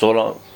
16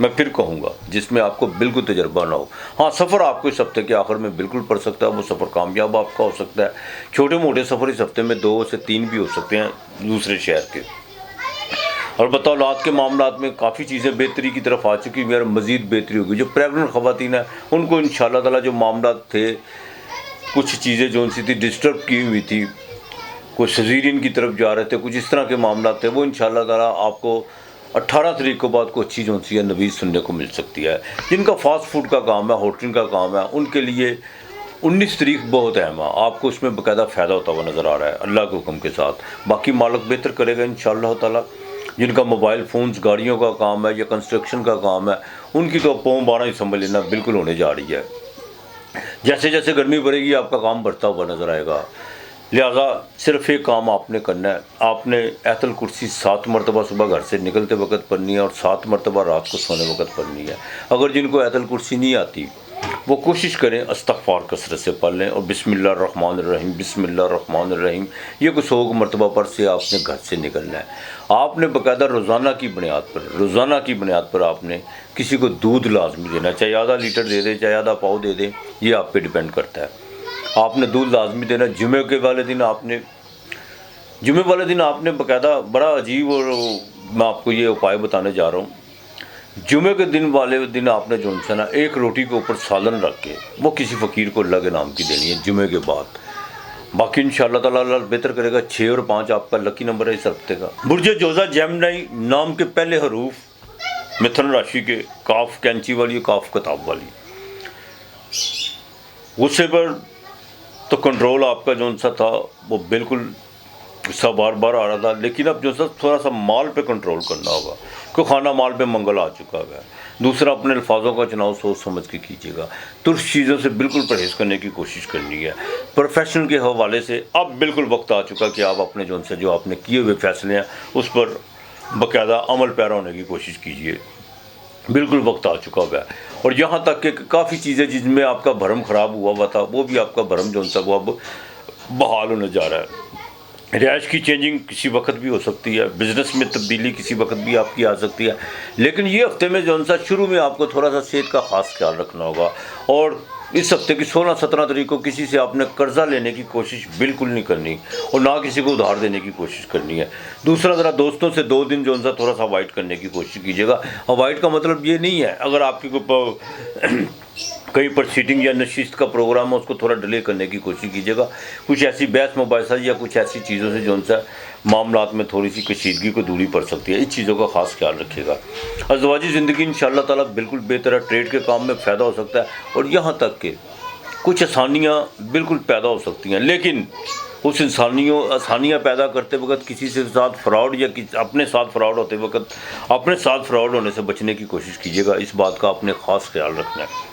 میں پھر کہوں گا جس میں آپ کو بالکل تجربہ نہ ہو. ہاں سفر آپ کو اس ہفتے کے آخر میں بالکل پڑ سکتا ہے, وہ سفر کامیاب آپ کا ہو سکتا ہے. چھوٹے موٹے سفر اس ہفتے میں 2 سے 3 بھی ہو سکتے ہیں دوسرے شہر کے. البتہ اولاد کے معاملات میں کافی چیزیں بہتری کی طرف آ چکی ہیں اور مزید بہتری ہوگی. جو پریگننٹ خواتین ہیں ان کو انشاءاللہ تعالیٰ جو معاملات تھے, کچھ چیزیں جو ان سے تھی ڈسٹرب کی ہوئی تھی, کچھ سیزیرین کی طرف جا رہے تھے, کچھ اس طرح کے معاملات تھے, وہ انشاءاللہ تعالیٰ آپ کو 18 تاریخ کے بعد کوئی اچھی جونسی ہے نویز سننے کو مل سکتی ہے. جن کا فاسٹ فوڈ کا کام ہے, ہوٹلنگ کا کام ہے, ان کے لیے 19 تاریخ بہت اہم ہے. آپ کو اس میں باقاعدہ فائدہ ہوتا ہوا نظر آ رہا ہے اللہ کے حکم کے ساتھ. باقی مالک بہتر کرے گا انشاءاللہ تعالیٰ. جن کا موبائل فونز گاڑیوں کا کام ہے یا کنسٹرکشن کا کام ہے, ان کی تو پاؤں بارہ ہی سمجھ لینا بالکل ہونے جا رہی ہے. جیسے جیسے گرمی بڑھے گی آپ کا کام بڑھتا ہوا نظر آئے گا. لہٰذا صرف ایک کام آپ نے کرنا ہے, آپ نے آیت الکرسی 7 مرتبہ صبح گھر سے نکلتے وقت پڑھنی ہے اور 7 مرتبہ رات کو سونے وقت پڑھنی ہے. اگر جن کو آیت الکرسی نہیں آتی وہ کوشش کریں استغفار کثرت سے پڑھ لیں, اور بسم اللہ الرحمن الرحیم بسم اللہ الرحمن الرحیم یہ کوئی 100 مرتبہ پر سے آپ نے گھر سے نکلنا ہے. آپ نے باقاعدہ روزانہ کی بنیاد پر آپ نے کسی کو دودھ لازمی دینا, چاہے آدھا لیٹر دے دیں چاہے آدھا پاؤ دے دیں, یہ آپ پہ ڈیپینڈ کرتا ہے. آپ نے دودھ لازمی دینا. جمعے والے دن آپ نے باقاعدہ بڑا عجیب, اور میں آپ کو یہ اپائے بتانے جا رہا ہوں. جمعے کے والے دن آپ نے جو ہے نا, ایک روٹی کے اوپر سالن رکھ کے وہ کسی فقیر کو اللہ کے نام کی دینی ہے جمعے کے بعد. باقی انشاءاللہ تعالیٰ اللہ بہتر کرے گا. 6 اور 5 آپ کا لکی نمبر ہے اس ہفتے کا. برج جوزہ جیمنائی نام کے پہلے حروف متھن راشی کے, کاف کینچی والی اور کاف کتاب والی. غصے پر تو کنٹرول آپ کا جو سا تھا وہ بالکل غصہ بار بار آ رہا تھا, لیکن اب جو سا تھوڑا سا مال پہ کنٹرول کرنا ہوگا, کہ کھانا مال پہ منگل آ چکا ہے. دوسرا اپنے الفاظوں کا چناؤ سوچ سمجھ کے کیجیے گا. ترش چیزوں سے بالکل پرہیز کرنے کی کوشش کرنی ہے. پروفیشن کے حوالے سے اب بالکل وقت آ چکا کہ آپ اپنے جو آپ نے کیے ہوئے فیصلے ہیں اس پر باقاعدہ عمل پیرا ہونے کی کوشش کیجیے. بالکل وقت آ چکا ہوا ہے. اور یہاں تک کہ کافی چیزیں جن میں آپ کا بھرم خراب ہوا تھا وہ بھی آپ کا بھرم جو سا وہ اب بحال ہونے جا رہا ہے. رہائش کی چینجنگ کسی وقت بھی ہو سکتی ہے, بزنس میں تبدیلی کسی وقت بھی آپ کی آ سکتی ہے. لیکن یہ ہفتے میں جو سا شروع میں آپ کو تھوڑا سا صحت کا خاص خیال رکھنا ہوگا. اور اس ہفتے کی 16-17 تاریخ کو کسی سے آپ نے قرضہ لینے کی کوشش بالکل نہیں کرنی, اور نہ کسی کو ادھار دینے کی کوشش کرنی ہے. دوسرا ذرا دوستوں سے 2 دن جو سا تھوڑا سا اوائڈ کرنے کی کوشش کیجیے گا. اوائڈ کا مطلب یہ نہیں ہے اگر آپ کی کہیں پر سیٹنگ یا نشست کا پروگرام ہے اس کو تھوڑا ڈیلے کرنے کی کوشش کیجیے گا. کچھ ایسی بحث مباحثہ یا کچھ ایسی چیزوں سے جو سا معاملات میں تھوڑی سی کشیدگی کو دوری پڑ سکتی ہے. اس چیزوں کا خاص خیال رکھیے گا. ازدواجی زندگی انشاءاللہ تعالیٰ بالکل بہتر ہے. ٹریڈ کے کام میں فائدہ ہو سکتا ہے, اور یہاں تک کہ کچھ آسانیاں بالکل پیدا ہو سکتی ہیں, لیکن اس آسانیاں پیدا کرتے وقت کسی سے ساتھ فراڈ یا اپنے ساتھ فراڈ ہوتے وقت اپنے ساتھ فراڈ ہونے سے بچنے کی کوشش کیجیے گا. اس بات کا آپ نے خاص خیال رکھنا ہے.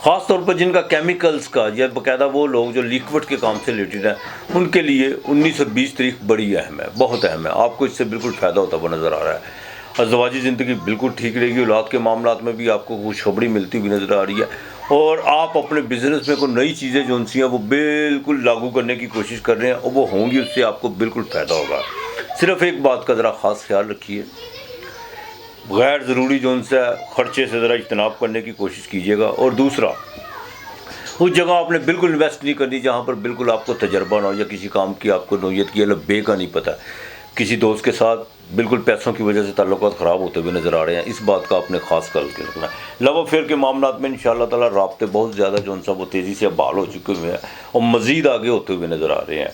خاص طور پر جن کا کیمیکلز کا یا باقاعدہ وہ لوگ جو لیکوڈ کے کام سے ریلیٹڈ ہیں ان کے لیے 19 اور 20 تاریخ بڑی اہم ہے, بہت اہم ہے. آپ کو اس سے بالکل فائدہ ہوتا ہوا نظر آ رہا ہے. ازدواجی زندگی بالکل ٹھیک رہے گی. اولاد کے معاملات میں بھی آپ کو خوشخبری ملتی ہوئی نظر آ رہی ہے, اور آپ اپنے بزنس میں کوئی نئی چیزیں جو ہیں وہ بالکل لاگو کرنے کی کوشش کر رہے ہیں, اور وہ ہوں گی, اس سے آپ کو بالکل فائدہ ہوگا. صرف ایک بات کا ذرا خاص خیال رکھیے, غیر ضروری جو ان سے خرچے سے ذرا اجتناب کرنے کی کوشش کیجیے گا. اور دوسرا اس جگہ آپ نے بالکل انویسٹ نہیں کرنی جہاں پر بالکل آپ کو تجربہ نہ ہو, یا کسی کام کی آپ کو نوعیت کی بے کا نہیں پتہ. کسی دوست کے ساتھ بالکل پیسوں کی وجہ سے تعلقات خراب ہوتے ہوئے نظر آ رہے ہیں. اس بات کا آپ نے خاص خیال رکھنا ہے. لو افیئر کے معاملات میں انشاءاللہ تعالیٰ رابطے بہت زیادہ جو وہ تیزی سے بحال ہو چکے ہوئے ہیں اور مزید آگے ہوتے ہوئے نظر آ رہے ہیں.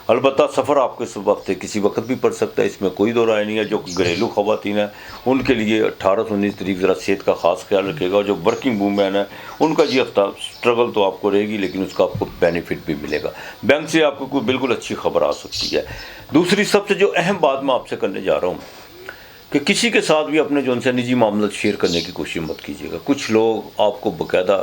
البتہ سفر آپ کو اس وقت کسی وقت بھی پڑ سکتا ہے, اس میں کوئی دو رائے نہیں ہے. جو گھریلو خواتین ہیں ان کے لیے 18 سے 19 تاریخ ذرا صحت کا خاص خیال رکھے گا. اور جو ورکنگ وومین ہیں ان کا یہ ہفتہ اسٹرگل تو آپ کو رہے گی, لیکن اس کا آپ کو بینیفٹ بھی ملے گا. بینک سے آپ کو کوئی بالکل اچھی خبر آ سکتی ہے. دوسری سب سے جو اہم بات میں آپ سے کرنے جا رہا ہوں کہ کسی کے ساتھ بھی اپنے جو ان سے نجی معاملات شیئر کرنے کی کوشش مت کیجیے گا. کچھ لوگ آپ کو باقاعدہ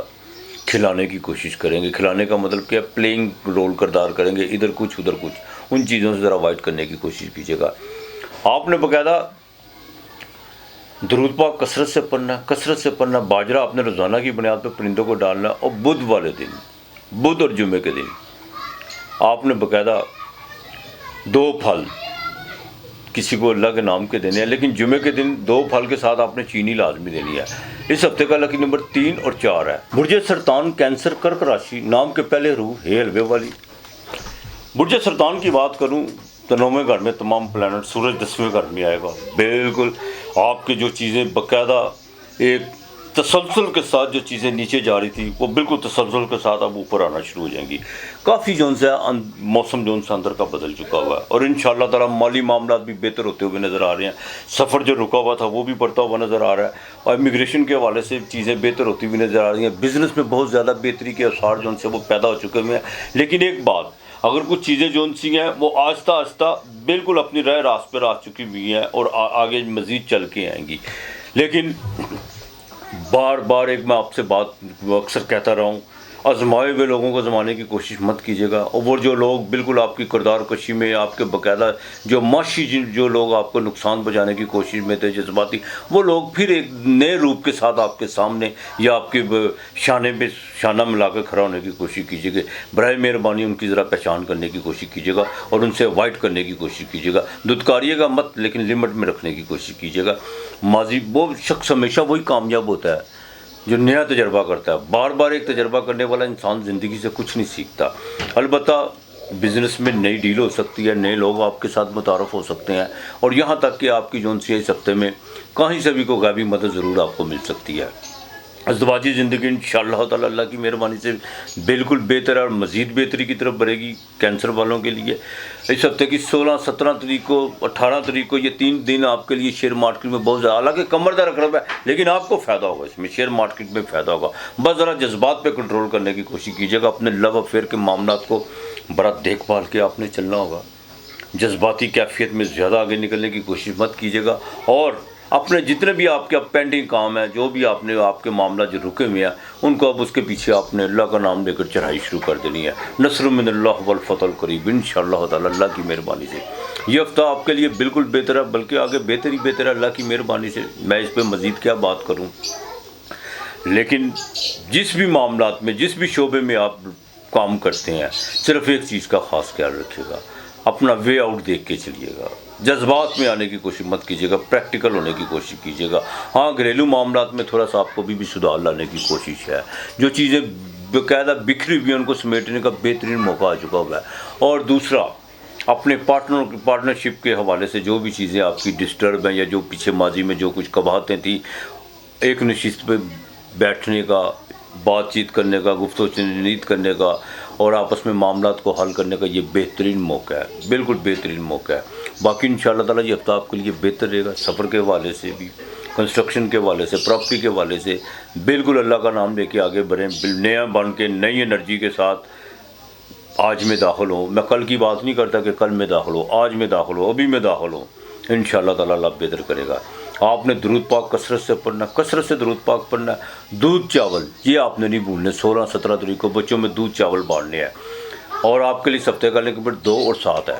کھلانے کی کوشش کریں گے. کھلانے کا مطلب کیا, پلینگ رول کردار کریں گے, ادھر کچھ ادھر کچھ. ان چیزوں سے ذرا اوائڈ کرنے کی کوشش کیجیے گا. آپ نے باقاعدہ درود پاک کثرت سے پڑھنا. باجرہ آپ نے روزانہ کی بنیاد پہ پرندوں کو ڈالنا. اور بدھ والے دن, بدھ اور جمعے کے دن آپ نے باقاعدہ 2 پھل کسی کو اللہ کے نام کے دینے ہیں، لیکن جمعے کے دن 2 پھل کے ساتھ آپ نے چینی لازمی دینی ہے۔ اس ہفتے کا لکی نمبر 3 اور 4 ہے۔ برج سرطان، کینسر، کرک راشی، نام کے پہلے حروف ہے حلوے والی۔ برج سرطان کی بات کروں تو 9ویں گھر میں تمام پلانٹ، سورج 10ویں گھر میں آئے گا۔ بالکل آپ کے جو چیزیں باقاعدہ ایک تسلسل کے ساتھ جو چیزیں نیچے جا رہی تھی وہ بالکل تسلسل کے ساتھ اب اوپر آنا شروع ہو جائیں گی۔ کافی جو ہے موسم جو سے اندر کا بدل چکا ہوا ہے، اور انشاءاللہ تعالی مالی معاملات بھی بہتر ہوتے ہوئے نظر آ رہے ہیں۔ سفر جو رکا ہوا تھا وہ بھی بڑھتا ہوا نظر آ رہا ہے، اور امیگریشن کے حوالے سے چیزیں بہتر ہوتی ہوئی نظر آ رہی ہیں۔ بزنس میں بہت زیادہ بہتری کے آثار جو سے وہ پیدا ہو چکے ہوئے ہیں۔ لیکن ایک بات، اگر کچھ چیزیں جو سی ہیں وہ آہستہ آہستہ بالکل اپنی راست پہ آ چکی ہوئی ہیں اور آگے مزید چل کے آئیں گی۔ لیکن بار بار ایک میں آپ سے بات اکثر کہتا رہا ہوں، آزمائے ہوئے لوگوں کو آزمانے کی کوشش مت کیجیے گا، اور وہ جو لوگ بالکل آپ کی کردار کشی میں، آپ کے باقاعدہ جو معاشی جو لوگ آپ کو نقصان پہنچانے کی کوشش میں تھے جذباتی، وہ لوگ پھر ایک نئے روپ کے ساتھ آپ کے سامنے یا آپ کے شانے پہ شانہ ملا کے کھڑا ہونے کی کوشش کیجیے گا۔ برائے مہربانی ان کی ذرا پہچان کرنے کی کوشش کیجیے گا اور ان سے اوائڈ کرنے کی کوشش کیجیے گا۔ دھتکاریے گا مت، لیکن لمٹ میں رکھنے کی کوشش کیجیے گا۔ ماضی وہ شخص ہمیشہ وہی کامیاب ہوتا ہے جو نیا تجربہ کرتا ہے۔ بار بار ایک تجربہ کرنے والا انسان زندگی سے کچھ نہیں سیکھتا۔ البتہ بزنس میں نئی ڈیل ہو سکتی ہے، نئے لوگ آپ کے ساتھ متعارف ہو سکتے ہیں، اور یہاں تک کہ آپ کی جو سی اس ہفتے میں کہیں سے بھی کوئی غیبی مدد ضرور آپ کو مل سکتی ہے۔ ازدواجی زندگی انشاءاللہ تعالی اللہ کی مہربانی سے بالکل بہتر اور مزید بہتری کی طرف بڑھے گی کینسر والوں کے لیے۔ اس ہفتے کی 16، 17 تاریخ کو، 18 تاریخ کو، یہ 3 دن آپ کے لیے شیئر مارکیٹ میں بہت زیادہ، حالانکہ کمر دار رقم ہے لیکن آپ کو فائدہ ہوگا، اس میں شیئر مارکیٹ میں فائدہ ہوگا۔ بس ذرا جذبات پہ کنٹرول کرنے کی کوشش کیجیے گا۔ اپنے لو افیئر کے معاملات کو بڑا دیکھ بھال کے آپ نے چلنا ہوگا۔ جذباتی کیفیت میں زیادہ آگے نکلنے کی کوشش مت کیجیے گا، اور اپنے جتنے بھی آپ کے پینڈنگ کام ہیں، جو بھی آپ کے معاملات جو رکے ہوئے ہیں، ان کو اب اس کے پیچھے آپ نے اللہ کا نام لے کر چڑھائی شروع کر دینی ہے۔ نصر من اللہ والفتح القریب انشاءاللہ تعالی اللہ کی مہربانی سے۔ یہ ہفتہ آپ کے لیے بالکل بہتر ہے، بلکہ آگے بہتر ہی بہتر ہے اللہ کی مہربانی سے۔ میں اس پہ مزید کیا بات کروں، لیکن جس بھی معاملات میں، جس بھی شعبے میں آپ کام کرتے ہیں، صرف ایک چیز کا خاص خیال رکھیے گا، اپنا وے آؤٹ دیکھ کے چلیے گا۔ جذبات میں آنے کی کوشش مت کیجیے گا، پریکٹیکل ہونے کی کوشش کیجیے گا۔ ہاں، گھریلو معاملات میں تھوڑا سا آپ کو بھی سدھار لانے کی کوشش ہے۔ جو چیزیں باقاعدہ بکھری ہوئی ہیں ان کو سمیٹنے کا بہترین موقع آ چکا ہوا ہے۔ اور دوسرا، اپنے پارٹنرشپ کے حوالے سے جو بھی چیزیں آپ کی ڈسٹرب ہیں، یا جو پیچھے ماضی میں جو کچھ قباحتیں تھیں، ایک نشست پہ بیٹھنے کا، بات چیت کرنے کا، گفت و شنید کرنے کا، اور آپس میں معاملات کو حل کرنے کا یہ بہترین موقع ہے، بالکل بہترین موقع ہے۔ باقی انشاءاللہ تعالی یہ ہفتہ آپ کے لیے بہتر رہے گا، سفر کے حوالے سے بھی، کنسٹرکشن کے حوالے سے، پراپرٹی کے حوالے سے۔ بالکل اللہ کا نام لے کے آگے بڑھیں، نیا بن کے نئی انرجی کے ساتھ آج میں داخل ہوں۔ میں کل کی بات نہیں کرتا کہ کل میں داخل ہوں، آج میں داخل ہوں، ابھی میں داخل ہوں۔ انشاءاللہ تعالی اللہ بہتر کرے گا۔ آپ نے درود پاک کثرت سے پڑھنا، کثرت سے درود پاک پڑھنا ہے۔ دودھ چاول یہ آپ نے نہیں بھولنے۔ 16، 17 تاریخ کو بچوں میں دودھ چاول بانٹنے ہیں، اور آپ کے لیے اس ہفتے کا نمبر 2 اور 7 ہے۔